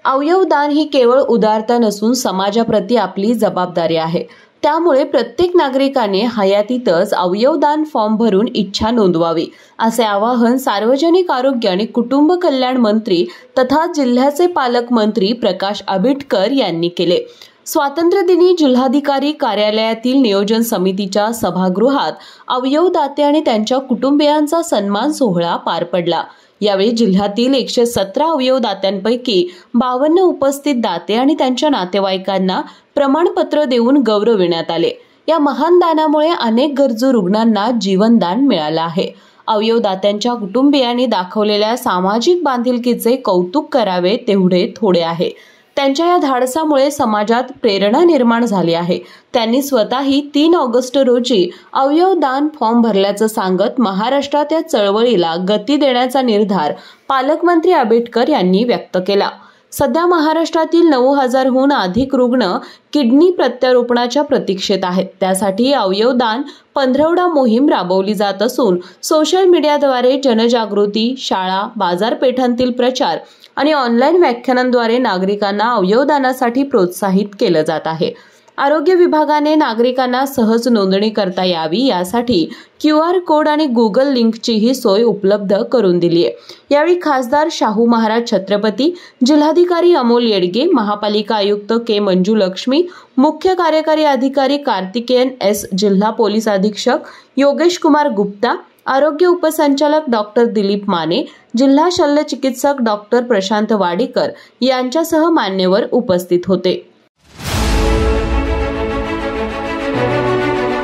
अवयवदान ही केवळ उदारता नसून समाजाप्रती आपली जबाबदारी आहे। त्यामुळे प्रत्येक नागरिकाने हयातीतच अवयवदान फॉर्म भरून इच्छा नोंदवावी, असे आवाहन सार्वजनिक आरोग्य आणि कुटुंब कल्याण मंत्री तथा जिल्ह्याचे पालकमंत्री प्रकाश आबिटकर यांनी केले। स्वातंत्र्य दिनी जिल्हाधिकारी कार्यालयातील नियोजन समितीच्या सभागृहात अवयवदाते आणि त्यांच्या कुटुंबियांचा सन्मान सोहळा पार पडला। यावेळी जिल्ह्यातील 117 अवयवदात्यांपैकी 52 उपस्थित दाते आणि त्यांच्या नातेवाईकांना प्रमाणपत्र देऊन गौरविण्यात आले। या महान दानामुळे अनेक गरजू रुग्णांना जीवनदान मिळालं आहे। अवयवदात्यांच्या कुटुंबियांनी दाखवलेल्या सामाजिक बांधिलकीचे कौतुक करावे तेवढे थोडे आहे। त्यांच्या या धाडसामुळे समाजात प्रेरणा निर्माण झाली आहे। त्यांनी स्वतःही 3 ऑगस्ट रोजी अवयवदान फॉर्म भरल्याचं सांगत महाराष्ट्रात या चळवळीला गती देण्याचा निर्धार पालकमंत्री आबिटकर यांनी व्यक्त केला। सध्या महाराष्ट्रातील 9000हून अधिक रुग्ण किडनी प्रत्यारोपणाच्या प्रतीक्षेत आहेत। त्यासाठी अवयवदान पंधरवडा मोहीम राबवली जात असून सोशल मीडियाद्वारे जनजागृती, शाळा, बाजारपेठांतील प्रचार आणि ऑनलाईन व्याख्यानांद्वारे नागरिकांना अवयवदानासाठी प्रोत्साहित केलं जात आहे। आरोग्य विभागाने नागरिकांना सहज नोंदणी करता यावी यासाठी QR कोड आणि Google लिंकचीही सोय उपलब्ध करून दिली आहे। यावेळी खासदार शाहू महाराज छत्रपती, जिल्हाधिकारी अमोल येडगे, महापालिका आयुक्त के मंजुलक्ष्मी, मुख्य कार्यकारी अधिकारी कार्तिकेयन S, जिल्हा पोलीस अधीक्षक योगेश कुमार गुप्ता, आरोग्य उपसंचालक डॉक्टर दिलीप माने, जिल्हा शल्य चिकित्सक डॉक्टर प्रशांत वाडीकर यांच्यासह मान्यवर उपस्थित होते।